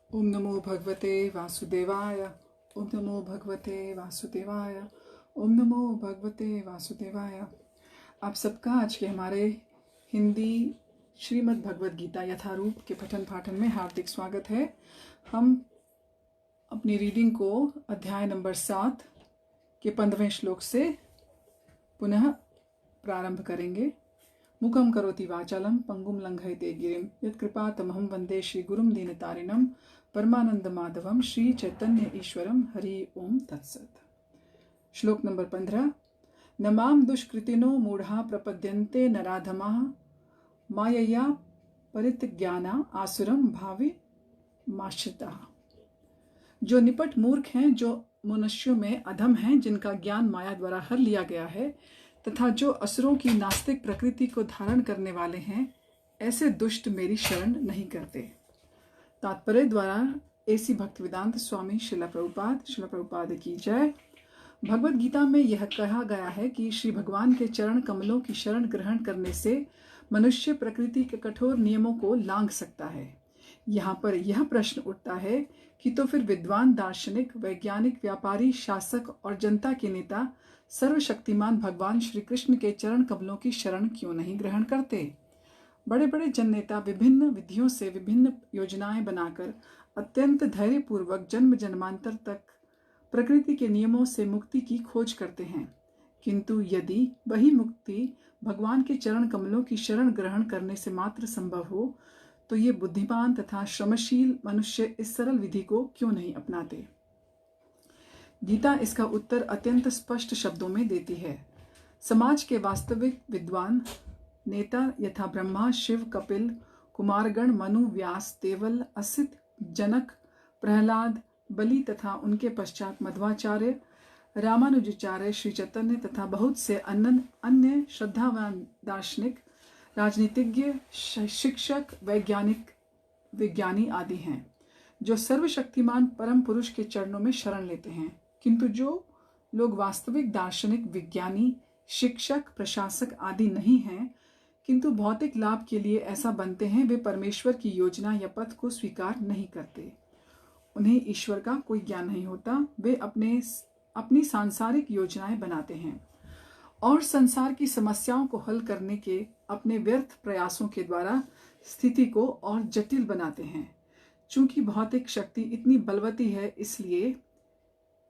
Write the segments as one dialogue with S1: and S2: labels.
S1: ओम नमो भगवते वासुदेवाय। ओम नमो भगवते वासुदेवाय। ओम नमो भगवते वासुदेवाय। आप सबका आज के हमारे हिंदी श्रीमद् भगवद गीता यथारूप के पठन पाठन में हार्दिक स्वागत है। हम अपनी रीडिंग को अध्याय नंबर 7 के 15वें श्लोक से पुनः प्रारंभ करेंगे। मुखम करोति वाचालम पंगुम लंघयते गिरिम यत्कृपातमहं वंदे श्री गुरुम दीनतारिणम परमानंद माधवम श्री चैतन्य ईश्वरम हरि ओम तत्सत। श्लोक नंबर 15। नमाम दुष्कृतिनो मूढ़ा प्रपद्यन्ते नराधमाः मायया परितज्ञाना आसुरम भावे माश्रिताः। जो निपट मूर्ख हैं, जो मनुष्यों में अधम हैं, जिनका ज्ञान माया द्वारा हर लिया गया है, तथा जो असुरों की नास्तिक प्रकृति को धारण करने वाले हैं, ऐसे दुष्ट मेरी शरण नहीं करते। तात्पर्य द्वारा एसी भक्तिवेदांत स्वामी शिला प्रभुपाद की जय। भगवद गीता में यह कहा गया है कि श्री भगवान के चरण कमलों की शरण ग्रहण करने से मनुष्य प्रकृति के कठोर नियमों को लांघ सकता है। यहाँ पर यह प्रश्न उठता है कि तो फिर विद्वान, दार्शनिक, वैज्ञानिक, व्यापारी, शासक और जनता के नेता सर्वशक्तिमान भगवान श्री कृष्ण के चरण कमलों की शरण क्यों नहीं ग्रहण करते? बड़े बड़े जननेता विभिन्न विधियों से विभिन्न योजनाएं बनाकर अत्यंत धैर्यपूर्वक जन्म जन्मांतर तक प्रकृति के नियमों से मुक्ति की खोज करते हैं, किंतु यदि वही मुक्ति भगवान के चरण कमलों की शरण ग्रहण करने से मात्र संभव हो, तो ये बुद्धिमान तथा श्रमशील मनुष्य इस सरल विधि को क्यों नहीं अपनाते? गीता इसका उत्तर अत्यंत स्पष्ट शब्दों में देती है। समाज के वास्तविक विद्वान नेता यथा ब्रह्मा, शिव, कपिल, कुमारगण, मनु, व्यास, देवल, असित, जनक, प्रहलाद, बलि तथा उनके पश्चात मध्वाचार्य, रामानुजाचार्य, श्री चैतन्य तथा बहुत से अन्य श्रद्धावान दार्शनिक, राजनीतिज्ञ, शिक्षक, विज्ञानी आदि हैं, जो सर्वशक्तिमान परम पुरुष के चरणों में शरण लेते हैं। किंतु जो लोग वास्तविक दार्शनिक, विज्ञानी, शिक्षक, प्रशासक आदि नहीं हैं, किंतु भौतिक लाभ के लिए ऐसा बनते हैं, वे परमेश्वर की योजना या पथ को स्वीकार नहीं करते। उन्हें ईश्वर का कोई ज्ञान नहीं होता। वे अपनी सांसारिक योजनाएं बनाते हैं और संसार की समस्याओं को हल करने के अपने व्यर्थ प्रयासों के द्वारा स्थिति को और जटिल बनाते हैं। चूंकि भौतिक शक्ति इतनी बलवती है, इसलिए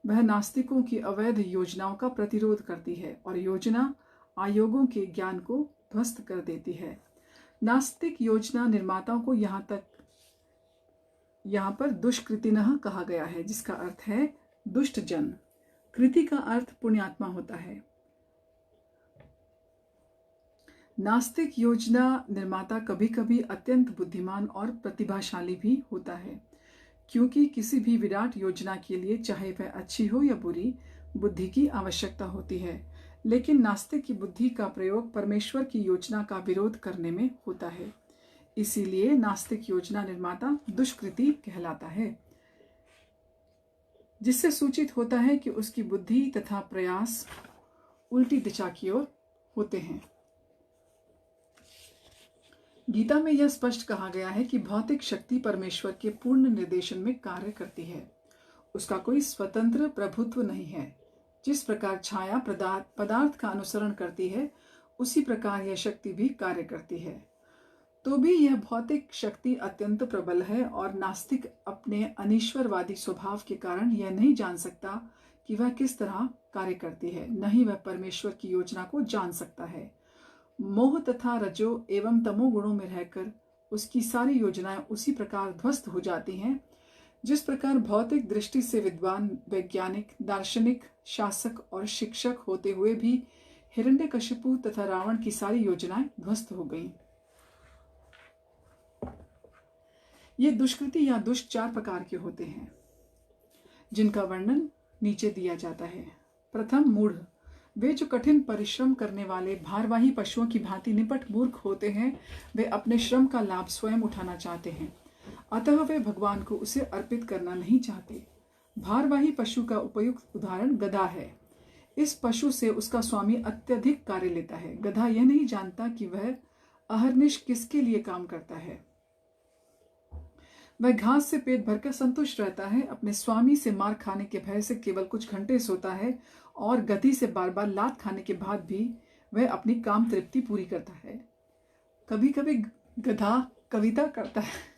S1: वह नास्तिकों की अवैध योजनाओं का प्रतिरोध करती है और योजना आयोगों के ज्ञान को ध्वस्त कर देती है। नास्तिक योजना निर्माताओं को यहाँ पर दुष्कृतिनः कहा गया है, जिसका अर्थ है दुष्ट जन। कृति का अर्थ पुण्यात्मा होता है। नास्तिक योजना निर्माता कभी कभी अत्यंत बुद्धिमान और प्रतिभाशाली भी होता है, क्योंकि किसी भी विराट योजना के लिए, चाहे वह अच्छी हो या बुरी, बुद्धि की आवश्यकता होती है। लेकिन नास्तिक की बुद्धि का प्रयोग परमेश्वर की योजना का विरोध करने में होता है। इसीलिए नास्तिक योजना निर्माता दुष्कृति कहलाता है, जिससे सूचित होता है कि उसकी बुद्धि तथा प्रयास उल्टी दिशा की ओर होते हैं। गीता में यह स्पष्ट कहा गया है कि भौतिक शक्ति परमेश्वर के पूर्ण निर्देशन में कार्य करती है। उसका कोई स्वतंत्र प्रभुत्व नहीं है। जिस प्रकार छाया पदार्थ का अनुसरण करती है, उसी प्रकार यह शक्ति भी कार्य करती है। तो भी यह भौतिक शक्ति अत्यंत प्रबल है और नास्तिक अपने अनीश्वरवादी स्वभाव के कारण यह नहीं जान सकता कि वह किस तरह कार्य करती है, न ही वह परमेश्वर की योजना को जान सकता है। मोह तथा रजो एवं तमो गुणों में रहकर उसकी सारी योजनाएं उसी प्रकार ध्वस्त हो जाती हैं, जिस प्रकार भौतिक दृष्टि से विद्वान, वैज्ञानिक, दार्शनिक, शासक और शिक्षक होते हुए भी हिरण्यकशिपु तथा रावण की सारी योजनाएं ध्वस्त हो गईं। ये दुष्कृति या दुष्ट 4 प्रकार के होते हैं, जिनका वर्णन नीचे दिया जाता है। प्रथम, मूढ़। वे जो कठिन परिश्रम करने वाले भारवाही पशुओं की भांति निपट मूर्ख होते हैं, वे अपने श्रम का लाभ स्वयं उठाना चाहते हैं, अतः वे भगवान को उसे अर्पित करना नहीं चाहते। भारवाही पशु का उपयुक्त उदाहरण गधा है। इस पशु से उसका स्वामी अत्यधिक कार्य लेता है। गधा यह नहीं जानता कि वह अहर्निश किसके लिए काम करता है। वह घास से पेट भरकर संतुष्ट रहता है, अपने स्वामी से मार खाने के भय से केवल कुछ घंटे सोता है और गधी से बार बार लात खाने के बाद भी वह अपनी काम तृप्ति पूरी करता है। कभी कभी गधा कविता करता है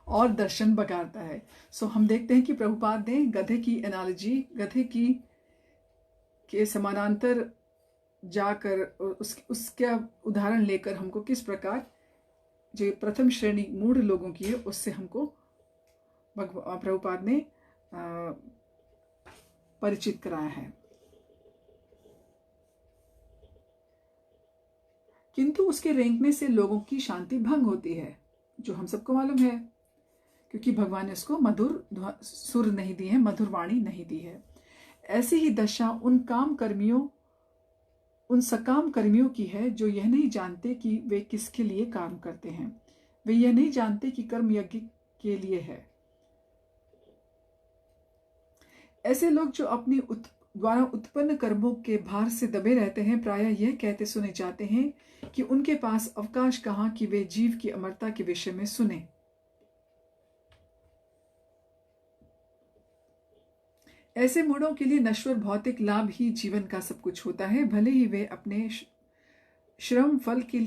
S1: और दर्शन बगाड़ता है। सो हम देखते हैं कि प्रभुपाद ने गधे की एनालॉजी, गधे की के समानांतर जाकर उसका उदाहरण लेकर हमको किस प्रकार जो प्रथम श्रेणी मूढ़ लोगों की है उससे हमको प्रभुपाद ने परिचित कराया है। किंतु उसके रेंकने से लोगों की शांति भंग होती है, जो हम सबको मालूम है, क्योंकि भगवान ने उसको मधुर सुर नहीं दी है, मधुर वाणी नहीं दी है। ऐसी ही दशा उन सकाम कर्मियों की है जो यह नहीं जानते कि वे किसके लिए काम करते हैं। वे यह नहीं जानते कि कर्म यज्ञ के लिए है। ऐसे लोग जो अपनी द्वारा उत्पन्न कर्मों के भार से दबे रहते हैं, प्रायः यह कहते सुने जाते हैं कि उनके पास अवकाश कहाँ कि वे जीव की अमरता के विषय में सुने। ऐसे मूढ़ों के लिए नश्वर भौतिक लाभ ही जीवन का सब कुछ होता है, भले ही वे अपने श्रम फल के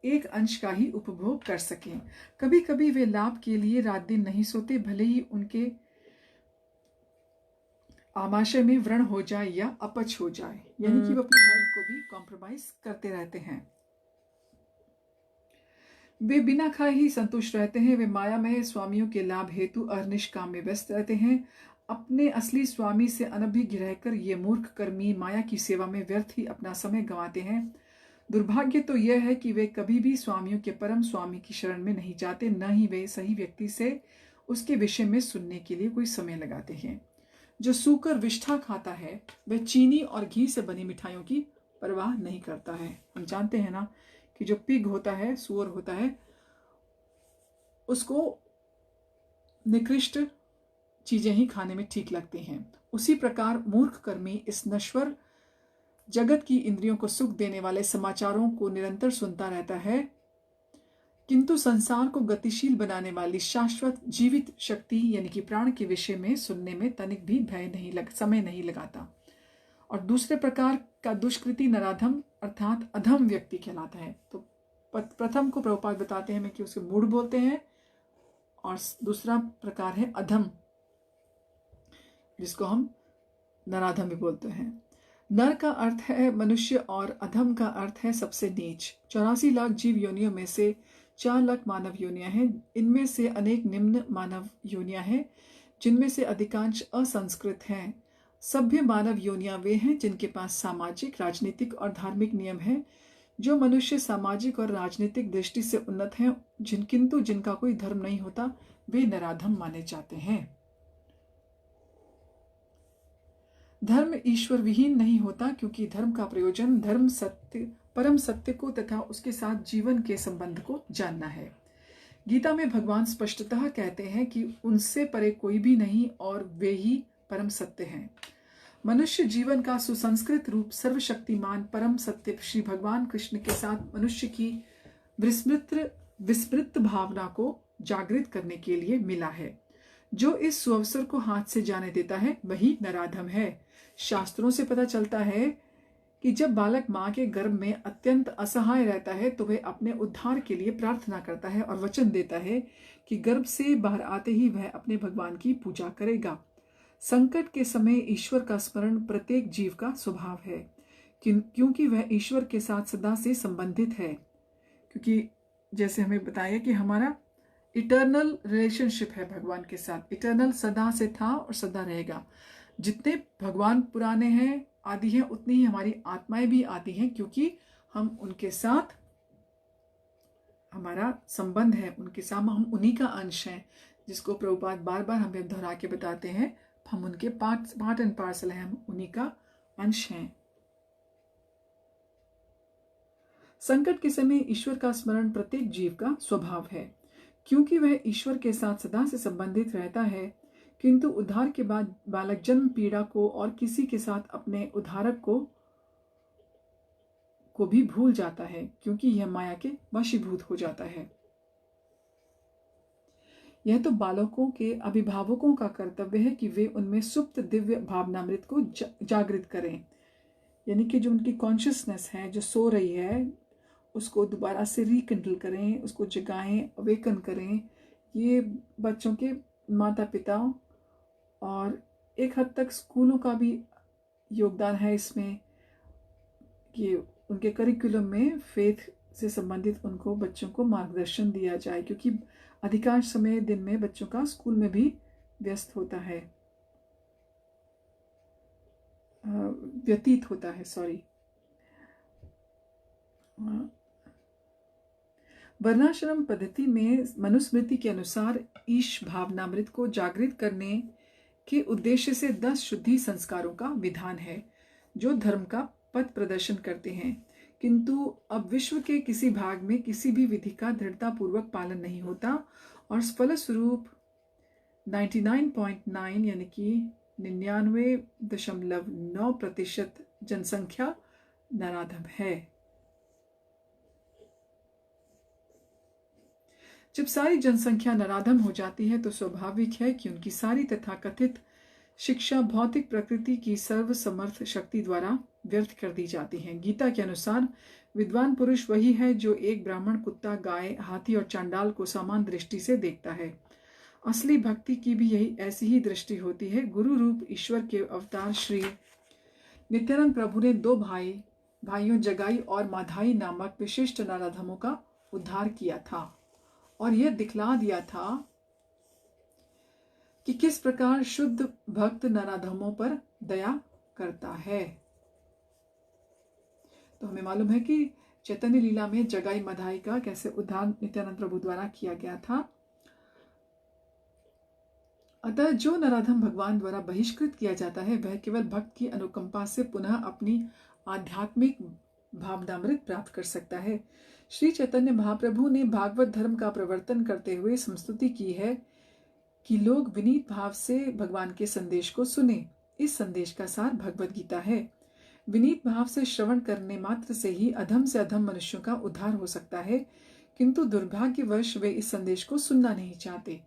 S1: एक अंश का ही उपभोग कर सकें। कभी कभी वे लाभ के लिए रात दिन नहीं सोते, भले ही उनके आमाशय में व्रण हो जाए या अपच हो जाए, यानी कि वो अपनी हेल्थ को भी कॉम्प्रोमाइज करते रहते हैं। वे बिना खाए ही संतुष्ट रहते हैं। वे मायामय स्वामियों के लाभ हेतु अनिष्ट काम में व्यस्त रहते हैं। अपने असली स्वामी से अनभिज्ञ रहकर ये मूर्ख कर्मी माया की सेवा में व्यर्थ ही अपना समय गंवाते हैं। दुर्भाग्य तो यह है कि वे कभी भी स्वामियों के परम स्वामी की शरण में नहीं जाते, न ही वे सही व्यक्ति से उसके विषय में सुनने के लिए कोई समय लगाते हैं। जो सूकर विष्ठा खाता है वह चीनी और घी से बनी मिठाइयों की परवाह नहीं करता है। हम जानते हैं ना कि जो पिग होता है, सूअर होता है, उसको निकृष्ट चीजें ही खाने में ठीक लगती हैं। उसी प्रकार मूर्ख कर्मी इस नश्वर जगत की इंद्रियों को सुख देने वाले समाचारों को निरंतर सुनता रहता है, किंतु संसार को गतिशील बनाने वाली शाश्वत जीवित शक्ति यानी कि प्राण के विषय में सुनने में तनिक भी समय नहीं लगाता। और दूसरे प्रकार का दुष्कृति नराधम अर्थात अधम व्यक्ति कहलाता है। तो प्रथम को प्रभुपाद बताते हैं कि उसे मूढ़ बोलते हैं, और दूसरा प्रकार है अधम, जिसको हम नराधम भी बोलते हैं। नर का अर्थ है मनुष्य और अधम का अर्थ है सबसे नीच। 84 लाख जीव योनियों में से 4 लाख मानव योनियां हैं। इनमें से अनेक निम्न मानव योनियां हैं, जिनमें से अधिकांश असंस्कृत हैं। सभ्य मानव योनियां वे हैं जिनके पास सामाजिक, राजनीतिक और धार्मिक नियम हैं। जो मनुष्य सामाजिक और राजनीतिक दृष्टि से उन्नत हैं, किंतु जिनका कोई धर्म नहीं होता, वे नराधम माने जाते हैं। धर्म ईश्वर विहीन नहीं होता, क्योंकि धर्म का प्रयोजन धर्म सत्य, परम सत्य को तथा उसके साथ जीवन के संबंध को जानना है। गीता में भगवान स्पष्टतः कहते हैं कि उनसे परे कोई भी नहीं और वे ही परम सत्य हैं। मनुष्य जीवन का सुसंस्कृत रूप सर्वशक्तिमान परम सत्य श्री भगवान कृष्ण के साथ मनुष्य की विस्मृत भावना को जागृत करने के लिए मिला है। जो इस सुअवसर को हाथ से जाने देता है वही नराधम है। शास्त्रों से पता चलता है कि जब बालक मां के गर्भ में अत्यंत असहाय रहता है तो वह अपने उद्धार के लिए प्रार्थना करता है और वचन देता है कि गर्भ से बाहर आते ही वह अपने भगवान की पूजा करेगा। संकट के समय ईश्वर का स्मरण प्रत्येक जीव का स्वभाव है, क्योंकि वह ईश्वर के साथ सदा से संबंधित है। क्योंकि जैसे हमें बताया कि हमारा इटर्नल रिलेशनशिप है भगवान के साथ, इटर्नल सदा से था और सदा रहेगा। जितने भगवान पुराने हैं, आदि हैं, उतनी ही हमारी आत्माएं भी आती हैं, क्योंकि हम उनके साथ हमारा संबंध है, उनके साथ हम उन्हीं का अंश हैं, जिसको प्रभुपाद बार बार हमें दोहरा के बताते हैं। हम उनके पार्ट एंड पार्सल हैं, हम उन्हीं का अंश हैं। संकट के समय ईश्वर का स्मरण प्रत्येक जीव का स्वभाव है, क्योंकि वह ईश्वर के साथ सदा से संबंधित रहता है। किंतु उद्धार के बाद बालक जन्म पीड़ा को और किसी के साथ अपने उद्धारक को भी भूल जाता है, क्योंकि यह माया के वशीभूत हो जाता है। यह तो बालकों के अभिभावकों का कर्तव्य है कि वे उनमें सुप्त दिव्य भावनामृत को जागृत करें, यानी कि जो उनकी कॉन्शियसनेस है जो सो रही है उसको दोबारा से रिकंडल करें, उसको जगाएं, अवेकन करें। ये बच्चों के माता पिता और एक हद तक स्कूलों का भी योगदान है इसमें कि उनके करिकुलम में फेथ से संबंधित उनको बच्चों को मार्गदर्शन दिया जाए, क्योंकि अधिकांश समय दिन में बच्चों का स्कूल में भी व्यस्त होता है, व्यतीत होता है, सॉरी। वर्णाश्रम पद्धति में मनुस्मृति के अनुसार ईश भावनामृत को जागृत करने के उद्देश्य से 10 शुद्धि संस्कारों का विधान है जो धर्म का पथ प्रदर्शन करते हैं, किंतु अब विश्व के किसी भाग में किसी भी विधि का दृढ़तापूर्वक पालन नहीं होता और फलस्वरूप 99.9 यानी कि 99.9% जनसंख्या नराधम है। जब सारी जनसंख्या नराधम हो जाती है तो स्वाभाविक है कि उनकी सारी तथाकथित शिक्षा भौतिक प्रकृति की सर्वसमर्थ शक्ति द्वारा व्यर्थ कर दी जाती है। गीता के अनुसार विद्वान पुरुष वही है जो एक ब्राह्मण, कुत्ता, गाय, हाथी और चांडाल को समान दृष्टि से देखता है। असली भक्ति की भी यही ऐसी ही दृष्टि होती है। गुरु रूप ईश्वर के अवतार श्री नित्यानंद प्रभु ने 2 भाइयों जगाई और माधाई नामक विशिष्ट नराधमों का उद्धार किया था और यह दिखला दिया था कि किस प्रकार शुद्ध भक्त नराधमों पर दया करता है। तो हमें मालूम है कि चैतन्य लीला में जगाई मधाई का कैसे उद्धार नित्यानंद प्रभु द्वारा किया गया था। अतः जो नराधम भगवान द्वारा बहिष्कृत किया जाता है वह केवल भक्त की अनुकंपा से पुनः अपनी आध्यात्मिक भावनामृत प्राप्त कर सकता है। श्री चैतन्य महाप्रभु ने भागवत धर्म का प्रवर्तन करते हुए संस्तुति की है कि लोग विनीत भाव से भगवान के संदेश को सुने। इस संदेश का सार भगवत गीता है। विनीत भाव से श्रवण करने मात्र से ही अधम से अधम मनुष्यों का उद्धार हो सकता है, किंतु दुर्भाग्यवश वे इस संदेश को सुनना नहीं चाहते।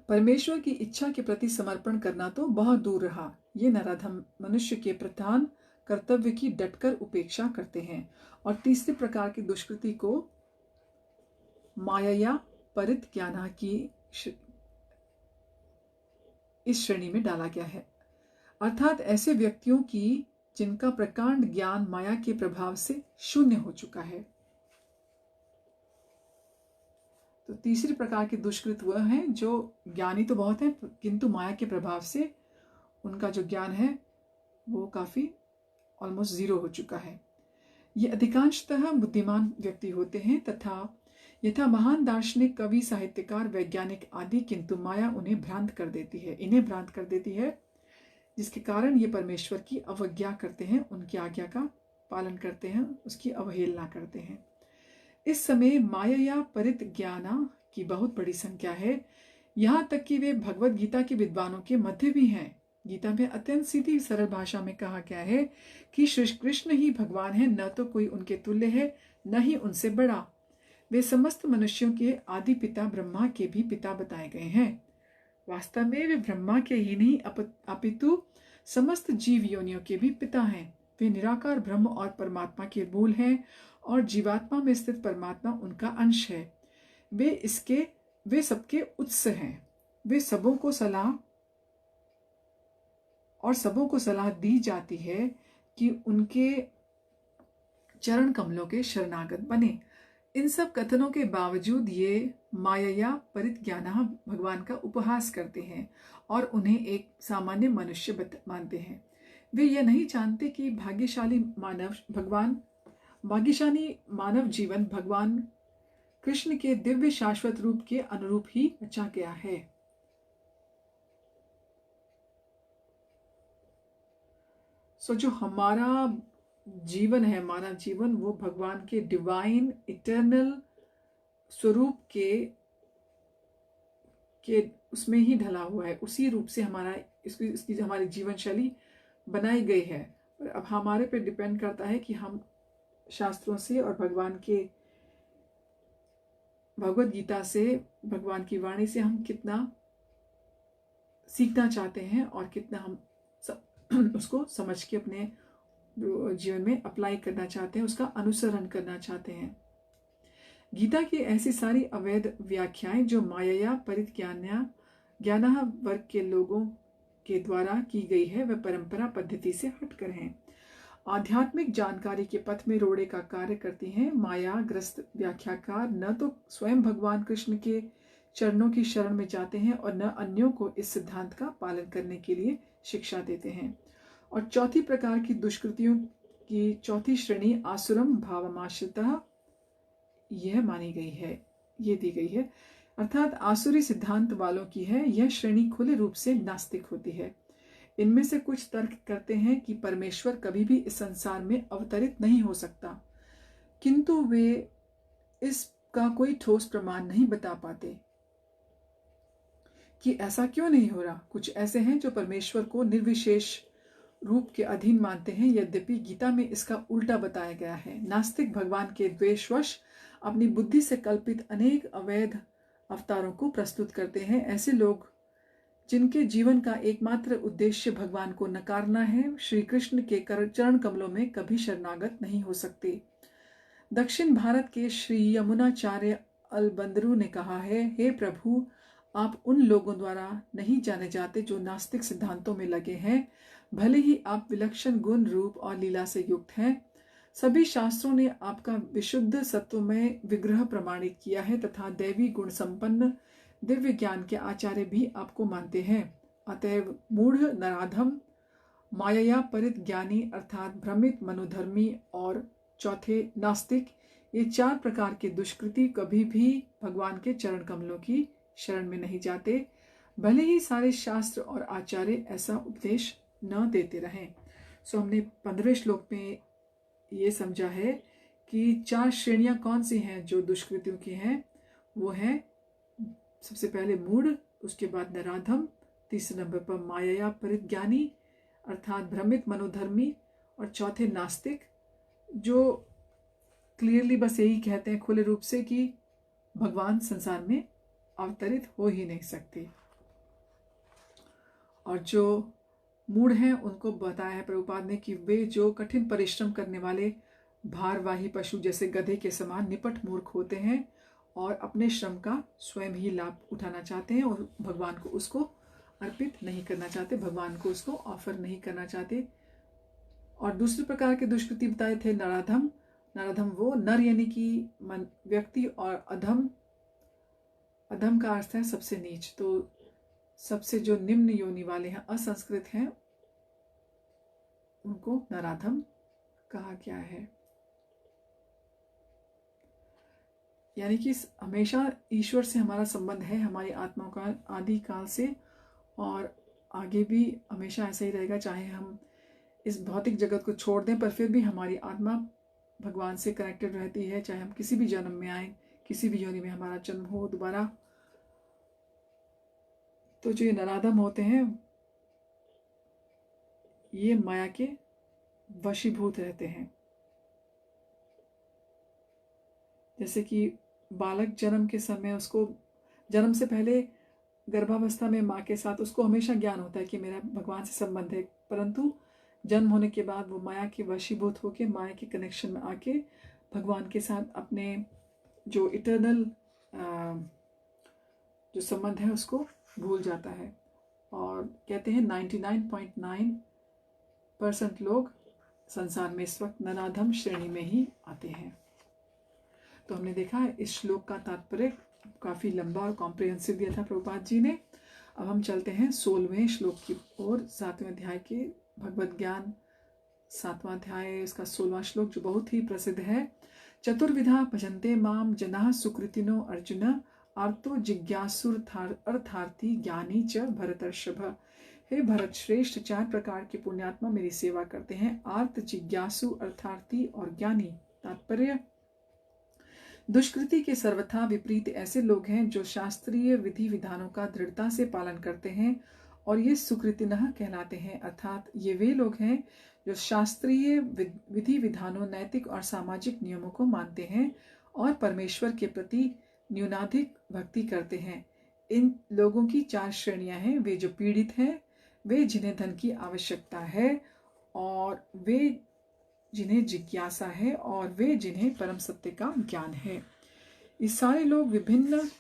S1: परमेश्वर की इच्छा के प्रति समर्पण करना तो बहुत दूर रहा। ये नराधम मनुष्य के प्रधान कर्तव्य की डटकर उपेक्षा करते हैं। और तीसरे प्रकार की दुष्कृति को माया परित्याना की इस श्रेणी में डाला गया है, अर्थात ऐसे व्यक्तियों की जिनका प्रकांड ज्ञान माया के प्रभाव से शून्य हो चुका है। तो तीसरे प्रकार के दुष्कृत वह हैं जो ज्ञानी तो बहुत है किंतु माया के प्रभाव से उनका जो ज्ञान है वो काफी ऑलमोस्ट 0 हो चुका है। ये अधिकांशतः बुद्धिमान व्यक्ति होते हैं तथा यथा महान दार्शनिक, कवि, साहित्यकार, वैज्ञानिक आदि, किंतु माया उन्हें भ्रांत कर देती है, इन्हें भ्रांत कर देती है, जिसके कारण ये परमेश्वर की अवज्ञा करते हैं, उनकी आज्ञा का पालन करते हैं, उसकी अवहेलना करते हैं। इस समय माया परित्याना की बहुत बड़ी संख्या है, यहाँ तक कि वे भगवत गीता के विद्वानों के मध्य भी हैं। गीता में अत्यंत सीधी सरल भाषा में कहा गया है कि श्री कृष्ण ही भगवान है, न तो कोई उनके तुल्य है न ही उनसे बड़ा। वे समस्त मनुष्यों के आदि पिता ब्रह्मा के भी पिता बताए गए हैं। वास्तव में वे ब्रह्मा के ही नहीं अपितु समस्त जीव योनियों के भी पिता हैं। वे निराकार ब्रह्म और परमात्मा के मूल हैं और जीवात्मा में स्थित परमात्मा उनका अंश है। वे सबके उत्स हैं। वे सबों को सलाह दी जाती है कि उनके चरण कमलों के शरणागत बने। इन सब कथनों के बावजूद ये माया परित्याना भगवान का उपहास करते हैं और उन्हें एक सामान्य मनुष्य मानते हैं। वे यह नहीं जानते कि भाग्यशाली मानव जीवन भगवान कृष्ण के दिव्य शाश्वत रूप के अनुरूप ही रचा गया है। जो हमारा जीवन है, मानव जीवन, वो भगवान के डिवाइन इटर्नल स्वरूप के उसमें ही ढला हुआ है। उसी रूप से इसकी हमारी जीवन शैली बनाई गई है। और अब हमारे पे डिपेंड करता है कि हम शास्त्रों से और भगवान के भगवत गीता से, भगवान की वाणी से हम कितना सीखना चाहते हैं और कितना हम उसको समझ के अपने जीवन में अप्लाई करना चाहते हैं, उसका अनुसरण करना चाहते हैं। गीता की ऐसी सारी अवैध व्याख्याएं जो माया ज्ञाना वर्ग के लोगों के द्वारा की गई है, वह परंपरा पद्धति से हटकर हैं, आध्यात्मिक जानकारी के पथ में रोड़े का कार्य करती हैं। माया ग्रस्त व्याख्याकार न तो स्वयं भगवान कृष्ण के चरणों की शरण में जाते हैं और न अन्यों को इस सिद्धांत का पालन करने के लिए शिक्षा देते हैं। और चौथी प्रकार की दुष्कृतियों की चौथी श्रेणी आसुरम भावमाश्रितः यह मानी गई है, ये दी गई है, अर्थात आसुरी सिद्धांत वालों की है। यह श्रेणी खुले रूप से नास्तिक होती है। इनमें से कुछ तर्क करते हैं कि परमेश्वर कभी भी इस संसार में अवतरित नहीं हो सकता, किंतु वे इसका कोई ठोस प्रमाण नहीं बता पाते कि ऐसा क्यों नहीं हो रहा। कुछ ऐसे हैं जो परमेश्वर को निर्विशेष रूप के अधीन मानते हैं, यद्यपि गीता में इसका उल्टा बताया गया है। नास्तिक भगवान के द्वेषवश अपनी बुद्धि से कल्पित अनेक अवैध अवतारों को प्रस्तुत करते हैं। ऐसे लोग जिनके जीवन का एकमात्र उद्देश्य भगवान को नकारना है, श्री कृष्ण के चरण कमलों में कभी शरणागत नहीं हो सकते। दक्षिण भारत के श्री यमुनाचार्य अलबंदरू ने कहा है, हे प्रभु, आप उन लोगों द्वारा नहीं जाने जाते जो नास्तिक सिद्धांतों में लगे हैं, भले ही आप विलक्षण गुण, रूप और लीला से युक्त हैं। सभी शास्त्रों ने आपका विशुद्ध सत्वमय विग्रह प्रमाणित किया है तथा दैवी गुण संपन्न दिव्य ज्ञान के आचार्य भी आपको मानते हैं। अतएव मूढ़, नराधम, माया परित ज्ञानी अर्थात भ्रमित, मनोधर्मी और चौथे नास्तिक, ये चार प्रकार के दुष्कृति कभी भी भगवान के चरण कमलों की शरण में नहीं जाते, भले ही सारे शास्त्र और आचार्य ऐसा उपदेश न देते रहें। सो हमने 15वें श्लोक में ये समझा है कि चार श्रेणियां कौन सी हैं जो दुष्कृतियों की हैं। वो है सबसे पहले मूढ़, उसके बाद नराधम, तीसरे नंबर पर माया परिज्ञानी अर्थात भ्रमित, मनोधर्मी, और चौथे नास्तिक, जो क्लियरली बस यही कहते हैं खुले रूप से कि भगवान संसार में अवतरित हो ही नहीं सकते। और जो मूढ़ हैं उनको बताया है प्रभुपाद ने कि वे जो कठिन परिश्रम करने वाले भारवाही पशु जैसे गधे के समान निपट मूर्ख होते हैं और अपने श्रम का स्वयं ही लाभ उठाना चाहते हैं और भगवान को उसको अर्पित नहीं करना चाहते, भगवान को उसको ऑफर नहीं करना चाहते। और दूसरे प्रकार के दुष्कृति बताए थे नराधम। नराधम वो नर यानी कि व्यक्ति, और अधम, अधम का अर्थ है सबसे नीच, तो सबसे जो निम्न योनि वाले हैं, असंस्कृत हैं, उनको नराधम कहा गया है। यानी कि हमेशा ईश्वर से हमारा संबंध है, हमारी आत्मा का आदि काल से, और आगे भी हमेशा ऐसा ही रहेगा। चाहे हम इस भौतिक जगत को छोड़ दें पर फिर भी हमारी आत्मा भगवान से कनेक्टेड रहती है, चाहे हम किसी भी जन्म में आए, किसी भी योनि में हमारा जन्म हो दोबारा। तो जो ये नराधम होते हैं ये माया के वशीभूत रहते हैं। जैसे कि बालक जन्म के समय, उसको जन्म से पहले गर्भावस्था में माँ के साथ उसको हमेशा ज्ञान होता है कि मेरा भगवान से संबंध है, परंतु जन्म होने के बाद वो माया के वशीभूत होके माया के कनेक्शन में आके भगवान के साथ अपने जो इटर्नल जो संबंध है उसको भूल जाता है। और कहते हैं 99.9% लोग संसार में इस वक्त नराधम श्रेणी में ही आते हैं। तो हमने देखा इस श्लोक का तात्पर्य काफ़ी लंबा और कॉम्प्रिहेंसिव दिया था प्रभुपाद जी ने। अब हम चलते हैं 16वें श्लोक की ओर, 7वें अध्याय के भगवत ज्ञान 7वां अध्याय, इसका 16वां श्लोक जो बहुत ही प्रसिद्ध है। चतुर्विधा भजन्ते माम जनाः सुकृतिनो अर्जुन आर्तो जिज्ञासुर्थार्थी ज्ञानी च भरतर्षभ। हे भरत श्रेष्ठ, 4 प्रकार के पुण्यात्मा मेरी सेवा करते हैं, आर्त, जिज्ञासु, अर्थार्थी और ज्ञानी। तात्पर्य, दुष्कृति के सर्वथा विपरीत ऐसे लोग हैं जो शास्त्रीय विधि विधानों का दृढ़ता से पालन करते हैं और ये सुकृतिनः कहलाते हैं। अर्थात ये वे लोग हैं जो शास्त्रीय विधि विधानों, नैतिक और सामाजिक नियमों को मानते हैं और परमेश्वर के प्रति न्यूनाधिक भक्ति करते हैं। इन लोगों की 4 श्रेणियां हैं। वे जो पीड़ित हैं, वे जिन्हें धन की आवश्यकता है, और वे जिन्हें जिज्ञासा है, और वे जिन्हें परम सत्य का ज्ञान है। ये सारे लोग विभिन्न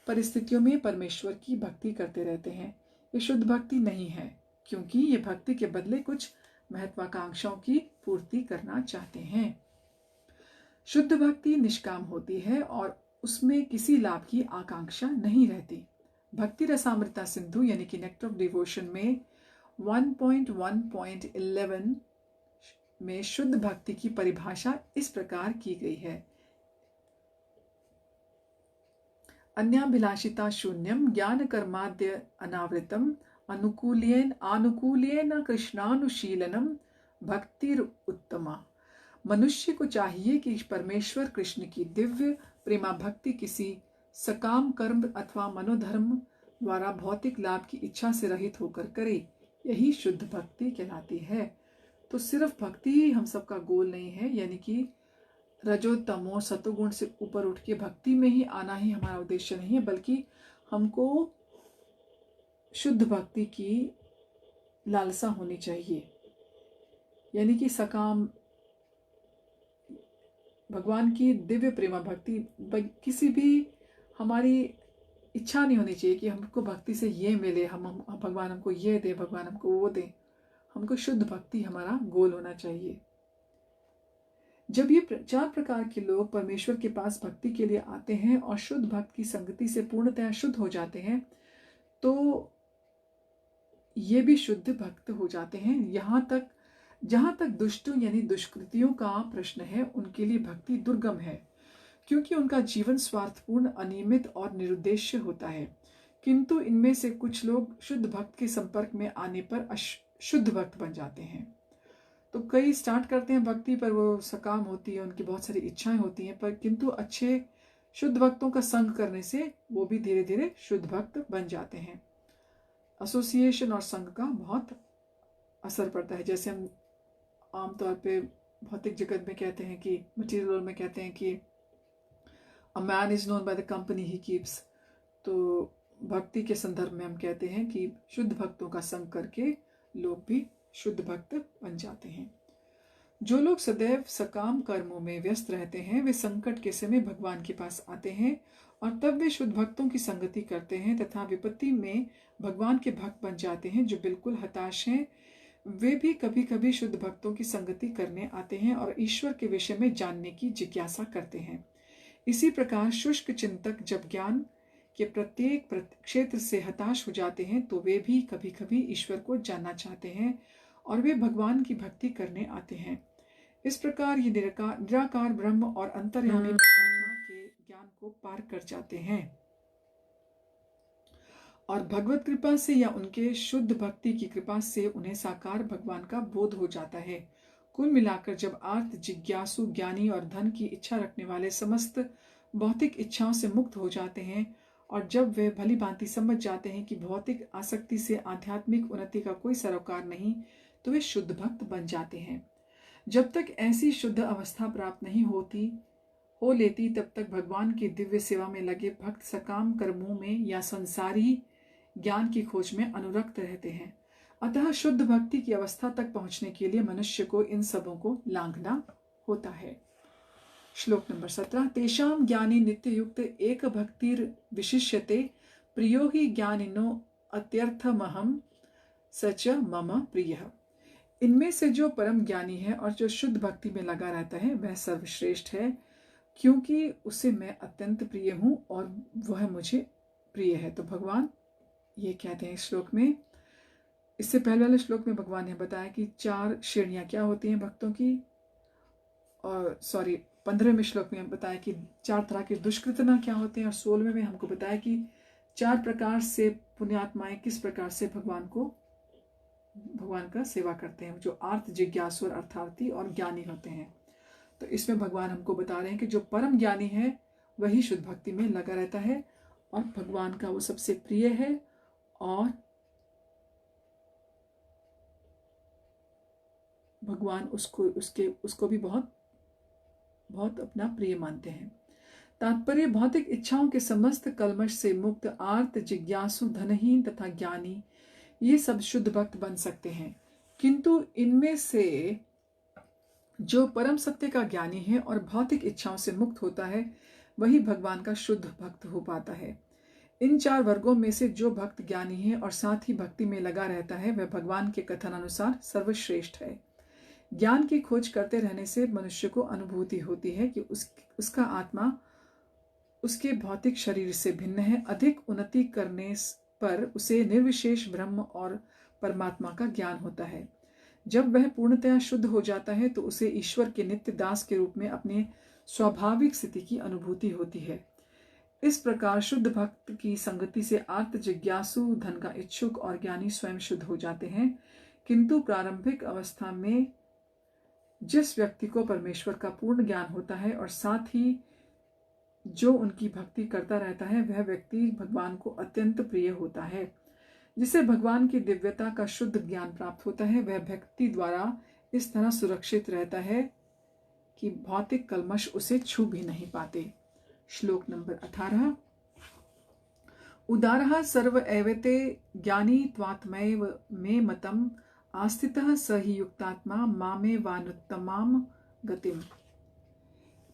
S1: परिस्थितियों में परमेश्वर की भक्ति करते रहते हैं। ये शुद्ध भक्ति नहीं है, क्योंकि ये भक्ति के बदले कुछ महत्वाकांक्षाओं की पूर्ति करना चाहते हैं। शुद्ध भक्ति निष्काम होती है और उसमें किसी लाभ की आकांक्षा नहीं रहती। भक्ति रसामृता सिंधु यानी कि नेक्टर ऑफ डिवोशन में 1.1.11 में शुद्ध भक्ति की परिभाषा इस प्रकार की गई है। अन्याभिलाषिता शून्यम ज्ञान कर्माद्य अनावृतम आनुकूल्येन कृष्णानुशीलनम भक्तिर उत्तमा। मनुष्य को चाहिए कि परमेश्वर कृष्ण की दिव्य प्रेमा भक्ति किसी सकाम कर्म अथवा मनोधर्म द्वारा भौतिक लाभ की इच्छा से रहित होकर करे। यही शुद्ध भक्ति कहलाती है। तो सिर्फ भक्ति ही हम सबका गोल नहीं है, यानी कि रजो तमो सतोगुण से ऊपर उठ के भक्ति में ही आना ही हमारा उद्देश्य नहीं है, बल्कि हमको शुद्ध भक्ति की लालसा होनी चाहिए। यानी कि सकाम भगवान की दिव्य प्रेमा भक्ति, किसी भी हमारी इच्छा नहीं होनी चाहिए कि हमको भक्ति से ये मिले, हम भगवान हमको ये दे, भगवान हमको वो दे। हमको शुद्ध भक्ति हमारा गोल होना चाहिए। जब ये 4 प्रकार के लोग परमेश्वर के पास भक्ति के लिए आते हैं और शुद्ध भक्त की संगति से पूर्णतः शुद्ध हो जाते हैं, तो ये भी शुद्ध भक्त हो जाते हैं। जहां तक दुष्टों यानी दुष्कृतियों का प्रश्न है, उनके लिए भक्ति दुर्गम है, क्योंकि उनका जीवन स्वार्थपूर्ण, अनियमित और निरुद्देश्य होता है। किंतु इनमें से कुछ लोग शुद्ध भक्त के संपर्क में आने पर शुद्ध भक्त बन जाते हैं। तो कई स्टार्ट करते हैं भक्ति, पर वो सकाम होती है, उनकी बहुत सारी इच्छाएं होती हैं, पर किंतु अच्छे शुद्ध भक्तों का संग करने से वो भी धीरे धीरे शुद्ध भक्त बन जाते हैं। एसोसिएशन और संग का बहुत असर पड़ता है। जैसे हम आमतौर पे भौतिक जगत में कहते हैं कि, मटीरियल वर्ल्ड में कहते हैं कि a man is known by the company he keeps. तो भक्ति के संदर्भ में हम कहते हैं कि शुद्ध भक्तों का संग करके लोग भी शुद्ध भक्त बन जाते हैं। जो लोग सदैव सकाम कर्मों में व्यस्त रहते हैं, वे संकट के समय भगवान के पास आते हैं और तब वे शुद्ध भक्तों की संगति करते हैं तथा विपत्ति में भगवान के भक्त बन जाते हैं। जो बिल्कुल हताश हैं, वे भी कभी कभी शुद्ध भक्तों की संगति करने आते हैं और ईश्वर के विषय में जानने की जिज्ञासा करते हैं। इसी प्रकार शुष्क चिंतक जब ज्ञान के प्रत्येक क्षेत्र से हताश हो जाते हैं, तो वे भी कभी कभी ईश्वर को जानना चाहते हैं और वे भगवान की भक्ति करने आते हैं। इस प्रकार ये निराकार ब्रह्म और अंतर्यामी परमात्मा के ज्ञान को पार कर जाते हैं और भगवत कृपा से या उनके शुद्ध भक्ति की कृपा से उन्हें साकार भगवान का बोध हो जाता है। कुल मिलाकर जब आर्त जिज्ञासु ज्ञानी और धन की इच्छा रखने वाले समस्त भौतिक इच्छाओं से मुक्त हो जाते हैं और जब वे भली भांति समझ जाते हैं कि भौतिक आसक्ति से आध्यात्मिक उन्नति का कोई सरोकार नहीं, तो वे शुद्ध भक्त बन जाते हैं। जब तक ऐसी शुद्ध अवस्था प्राप्त नहीं हो लेती, तब तक भगवान की दिव्य सेवा में लगे भक्त सकाम कर्मों में या संसारी ज्ञान की खोज में अनुरक्त रहते हैं। अतः शुद्ध भक्ति की अवस्था तक पहुंचने के लिए मनुष्य को इन सबों को लांघना होता है। श्लोक नंबर 17। तेषां ज्ञानी नित्य युक्त एक भक्तिर विशिष्यते प्रियो हि ज्ञानिनो अत्यर्थमहम सच मम प्रियः। इनमें से जो परम ज्ञानी है और जो शुद्ध भक्ति में लगा रहता है, वह सर्वश्रेष्ठ है, क्योंकि उसे मैं अत्यंत प्रिय हूं और वह मुझे प्रिय है। तो भगवान ये कहते हैं इस श्लोक में। इससे पहले वाले श्लोक में भगवान ने बताया कि 4 श्रेणियां क्या होती हैं भक्तों की, और 15वें श्लोक में बताया कि 4 तरह के दुष्कृतना क्या होते हैं, और 16वें में हमको बताया कि 4 प्रकार से पुण्यात्माएं किस प्रकार से भगवान का सेवा करते हैं, जो आर्त जिज्ञासु और अर्थार्थी और ज्ञानी होते हैं। तो इसमें भगवान हमको बता रहे हैं कि जो परम ज्ञानी है वही शुद्ध भक्ति में लगा रहता है और भगवान का वो सबसे प्रिय है और भगवान उसको भी बहुत बहुत अपना प्रिय मानते हैं। तात्पर्य भौतिक इच्छाओं के समस्त कलमश से मुक्त आर्त, जिज्ञासु, धनहीन तथा ज्ञानी ये सब शुद्ध भक्त बन सकते हैं, किंतु इनमें से जो परम सत्य का ज्ञानी है और भौतिक इच्छाओं से मुक्त होता है वही भगवान का शुद्ध भक्त हो पाता है। इन 4 वर्गों में से जो भक्त ज्ञानी है और साथ ही भक्ति में लगा रहता है वह भगवान के कथन अनुसार सर्वश्रेष्ठ है। ज्ञान की खोज करते रहने से मनुष्य को अनुभूति होती है कि उसका आत्मा उसके भौतिक शरीर से भिन्न है। अधिक उन्नति करने पर उसे निर्विशेष ब्रह्म और परमात्मा का ज्ञान होता है। जब वह पूर्णतया शुद्ध हो जाता है तो उसे ईश्वर के नित्य दास के रूप में अपने स्वाभाविक स्थिति की अनुभूति होती है। इस प्रकार शुद्ध भक्त की संगति से आर्त, जिज्ञासु, धन का इच्छुक और ज्ञानी स्वयं शुद्ध हो जाते हैं, किंतु प्रारंभिक अवस्था में जिस व्यक्ति को परमेश्वर का पूर्ण ज्ञान होता है और साथ ही जो उनकी भक्ति करता रहता है वह व्यक्ति भगवान को अत्यंत प्रिय होता है। जिसे भगवान की दिव्यता का शुद्ध ज्ञान प्राप्त होता है वह भक्ति द्वारा इस तरह सुरक्षित रहता है कि भौतिक कलमश उसे छू भी नहीं पाते। श्लोक नंबर 18। उदारः सर्व एवते ज्ञानी त्वात्मैव मे मतम आस्थितः स हि युक्तात्मा मामे वानुत्तमाम गतिम।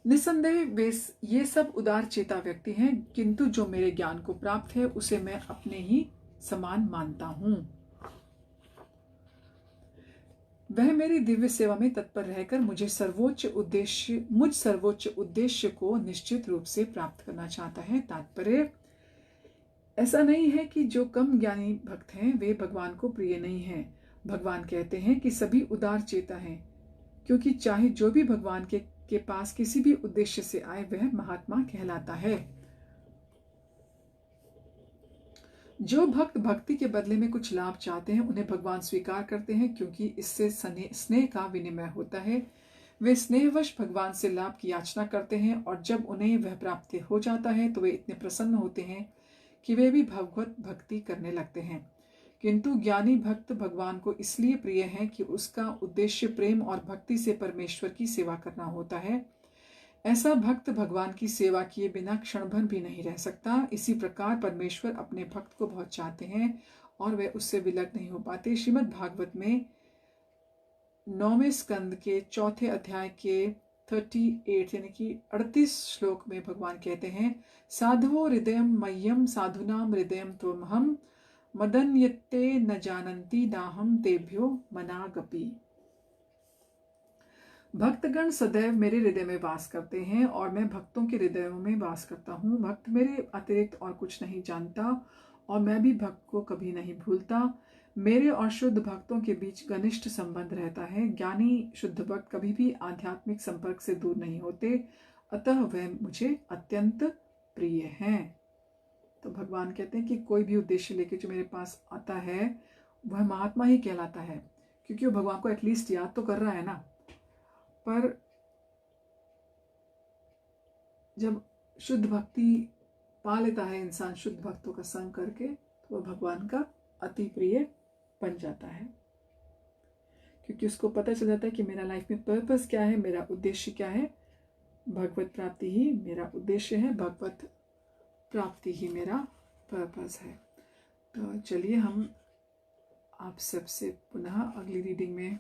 S1: निसंदेह वे ये सब उदार चेता व्यक्ति हैं, किंतु जो मेरे ज्ञान को प्राप्त है उसे मैं अपने ही समान मानता हूं। वह मेरी दिव्य सेवा में तत्पर रहकर मुझ सर्वोच्च उद्देश्य को निश्चित रूप से प्राप्त करना चाहता है। तात्पर्य ऐसा नहीं है कि जो कम ज्ञानी भक्त हैं वे भगवान को प्रिय नहीं हैं। भगवान कहते हैं कि सभी उदार चेता हैं, क्योंकि चाहे जो भी भगवान के पास किसी भी उद्देश्य से आए वह महात्मा कहलाता है। जो भक्त भक्ति के बदले में कुछ लाभ चाहते हैं उन्हें भगवान स्वीकार करते हैं, क्योंकि इससे स्नेह का विनिमय होता है। वे स्नेहवश भगवान से लाभ की याचना करते हैं और जब उन्हें वह प्राप्त हो जाता है तो वे इतने प्रसन्न होते हैं कि वे भी भगवत भक्ति करने लगते हैं। किंतु ज्ञानी भक्त भगवान को इसलिए प्रिय है कि उसका उद्देश्य प्रेम और भक्ति से परमेश्वर की सेवा करना होता है। ऐसा भक्त भगवान की सेवा किए बिना क्षण भर भी नहीं रह सकता। इसी प्रकार परमेश्वर अपने भक्त को बहुत चाहते हैं और वे उससे विलग नहीं हो पाते। श्रीमद् भागवत में 9वें स्कंद के 4थे अध्याय के 38 यानी कि 38 श्लोक में भगवान कहते हैं, साधवो हृदयम मह्यम साधुनाम हृदयम त्वमहम मदन्यते न जानन्ति नाहम तेभ्यो मनागपि। भक्तगण सदैव मेरे हृदय में वास करते हैं और मैं भक्तों के हृदयों में वास करता हूँ। भक्त मेरे अतिरिक्त और कुछ नहीं जानता और मैं भी भक्त को कभी नहीं भूलता। मेरे और शुद्ध भक्तों के बीच घनिष्ठ संबंध रहता है। ज्ञानी शुद्ध भक्त कभी भी आध्यात्मिक संपर्क से दूर नहीं होते, अतः वह मुझे अत्यंत प्रिय हैं। तो भगवान कहते हैं कि कोई भी उद्देश्य लेके जो मेरे पास आता है वह महात्मा ही कहलाता है, क्योंकि वो भगवान को एटलीस्ट याद तो कर रहा है ना। पर जब शुद्ध भक्ति पा लेता है इंसान शुद्ध भक्तों का संग करके, तो वह भगवान का अति प्रिय बन जाता है, क्योंकि उसको पता चल जाता है कि मेरा लाइफ में पर्पस क्या है, मेरा उद्देश्य क्या है। भगवत प्राप्ति ही मेरा उद्देश्य है, भगवत प्राप्ति ही मेरा पर्पस है। तो चलिए हम आप सबसे पुनः अगली रीडिंग में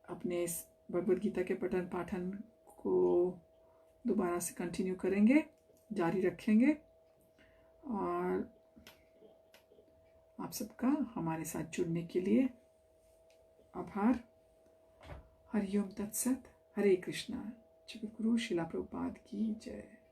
S1: अपने इस भगवद गीता के पठन पाठन को दोबारा से कंटिन्यू करेंगे, जारी रखेंगे। और आप सबका हमारे साथ जुड़ने के लिए आभार। हरिओम तत्सत। हरे कृष्णा। जगत गुरु श्रील प्रभुपाद की जय।